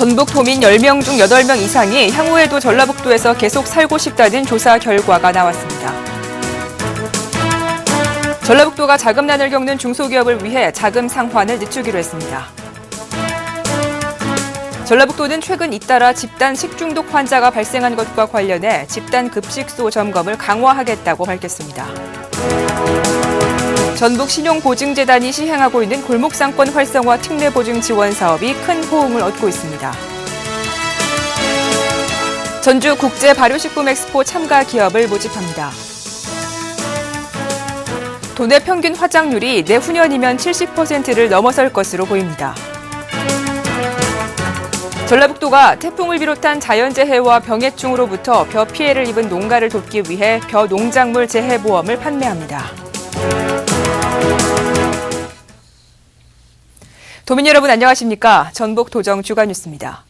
전북 도민 10명 중 8명 이상이 향후에도 전라북도에서 계속 살고 싶다는 조사 결과가 나왔습니다. 전라북도가 자금난을 겪는 중소기업을 위해 자금 상환을 늦추기로 했습니다. 전라북도는 최근 잇따라 집단 식중독 환자가 발생한 것과 관련해 집단 급식소 점검을 강화하겠다고 밝혔습니다. 전북신용보증재단이 시행하고 있는 골목상권 활성화 특례보증 지원 사업이 큰 호응을 얻고 있습니다. 전주국제발효식품엑스포 참가 기업을 모집합니다. 도내 평균 화장률이 내후년이면 70%를 넘어설 것으로 보입니다. 전라북도가 태풍을 비롯한 자연재해와 병해충으로부터 벼 피해를 입은 농가를 돕기 위해 벼 농작물 재해보험을 판매합니다. 도민 여러분 안녕하십니까? 전북 도정 주간 뉴스입니다.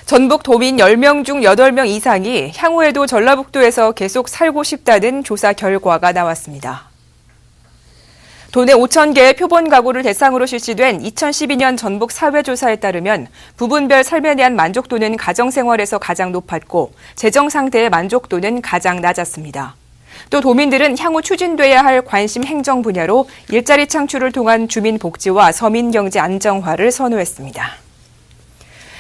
전북 도민 10명 중 8명 이상이 향후에도 전라북도에서 계속 살고 싶다는 조사 결과가 나왔습니다. 도내 5,000개의 표본 가구를 대상으로 실시된 2012년 전북 사회조사에 따르면 부분별 삶에 대한 만족도는 가정생활에서 가장 높았고 재정 상태의 만족도는 가장 낮았습니다. 또 도민들은 향후 추진돼야 할 관심 행정 분야로 일자리 창출을 통한 주민 복지와 서민 경제 안정화를 선호했습니다.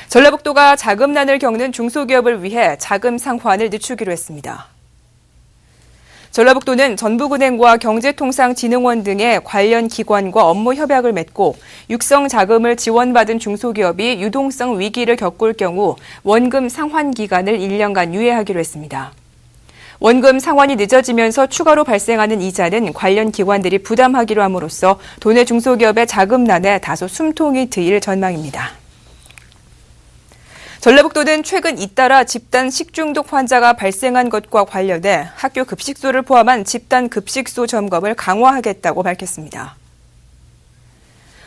전라북도가 자금난을 겪는 중소기업을 위해 자금 상환을 늦추기로 했습니다. 전라북도는 전북은행과 경제통상진흥원 등의 관련 기관과 업무 협약을 맺고 육성 자금을 지원받은 중소기업이 유동성 위기를 겪을 경우 원금 상환 기간을 1년간 유예하기로 했습니다. 원금 상환이 늦어지면서 추가로 발생하는 이자는 관련 기관들이 부담하기로 함으로써 도내 중소기업의 자금난에 다소 숨통이 트일 전망입니다. 전라북도는 최근 잇따라 집단 식중독 환자가 발생한 것과 관련해 학교 급식소를 포함한 집단 급식소 점검을 강화하겠다고 밝혔습니다.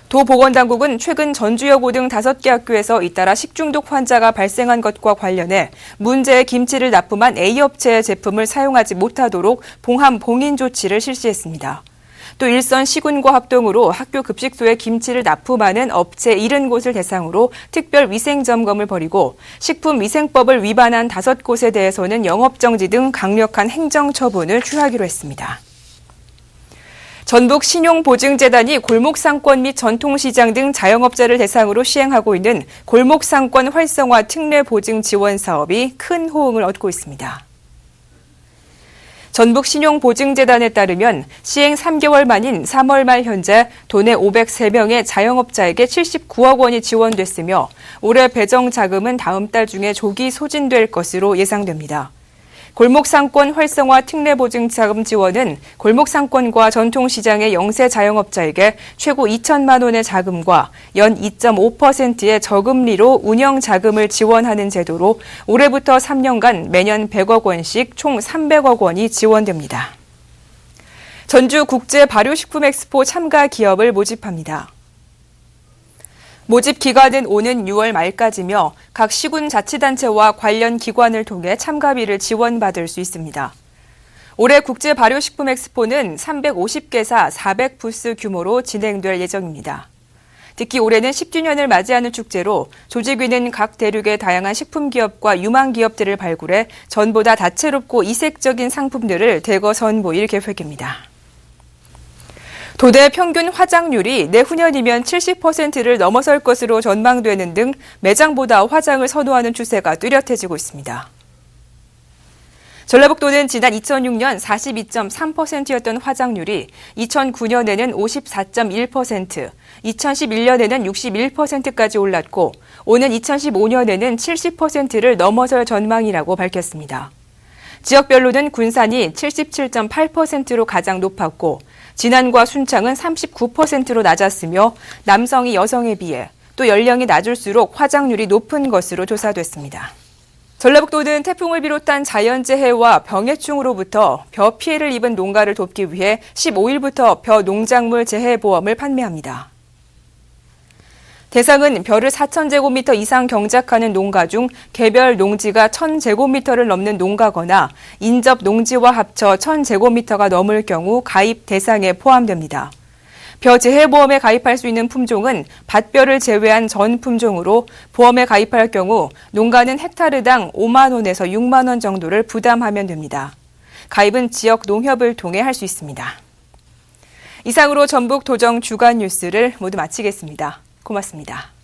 도보건당국은 최근 전주여고 등 5개 학교에서 잇따라 식중독 환자가 발생한 것과 관련해 문제의 김치를 납품한 A업체의 제품을 사용하지 못하도록 봉함 봉인 조치를 실시했습니다. 또 일선 시군과 합동으로 학교 급식소에 김치를 납품하는 업체 70곳을 대상으로 특별 위생 점검을 벌이고 식품위생법을 위반한 5곳에 대해서는 영업정지 등 강력한 행정처분을 취하기로 했습니다. 전북신용보증재단이 골목상권 및 전통시장 등 자영업자를 대상으로 시행하고 있는 골목상권 활성화 특례보증 지원 사업이 큰 호응을 얻고 있습니다. 전북신용보증재단에 따르면 시행 3개월 만인 3월 말 현재 도내 503명의 자영업자에게 79억 원이 지원됐으며 올해 배정 자금은 다음 달 중에 조기 소진될 것으로 예상됩니다. 골목상권 활성화 특례보증 자금 지원은 골목상권과 전통시장의 영세 자영업자에게 최고 2천만 원의 자금과 연 2.5%의 저금리로 운영 자금을 지원하는 제도로 올해부터 3년간 매년 100억 원씩 총 300억 원이 지원됩니다. 전주국제발효식품엑스포 참가 기업을 모집합니다. 모집 기간은 오는 6월 말까지며 각 시군 자치단체와 관련 기관을 통해 참가비를 지원받을 수 있습니다. 올해 국제발효식품엑스포는 350개사 400부스 규모로 진행될 예정입니다. 특히 올해는 10주년을 맞이하는 축제로 조직위는 각 대륙의 다양한 식품기업과 유망기업들을 발굴해 전보다 다채롭고 이색적인 상품들을 대거 선보일 계획입니다. 도내 평균 화장률이 내후년이면 70%를 넘어설 것으로 전망되는 등 매장보다 화장을 선호하는 추세가 뚜렷해지고 있습니다. 전라북도는 지난 2006년 42.3%였던 화장률이 2009년에는 54.1%, 2011년에는 61%까지 올랐고 오는 2015년에는 70%를 넘어설 전망이라고 밝혔습니다. 지역별로는 군산이 77.8%로 가장 높았고 진안과 순창은 39%로 낮았으며 남성이 여성에 비해 또 연령이 낮을수록 화장률이 높은 것으로 조사됐습니다. 전라북도는 태풍을 비롯한 자연재해와 병해충으로부터 벼 피해를 입은 농가를 돕기 위해 15일부터 벼 농작물 재해보험을 판매합니다. 대상은 벼를 4,000제곱미터 이상 경작하는 농가 중 개별 농지가 1,000제곱미터를 넘는 농가거나 인접 농지와 합쳐 1,000제곱미터가 넘을 경우 가입 대상에 포함됩니다. 벼재해보험에 가입할 수 있는 품종은 밭벼를 제외한 전 품종으로 보험에 가입할 경우 농가는 헥타르당 5만 원에서 6만 원 정도를 부담하면 됩니다. 가입은 지역 농협을 통해 할 수 있습니다. 이상으로 전북 도정 주간 뉴스를 모두 마치겠습니다. 고맙습니다.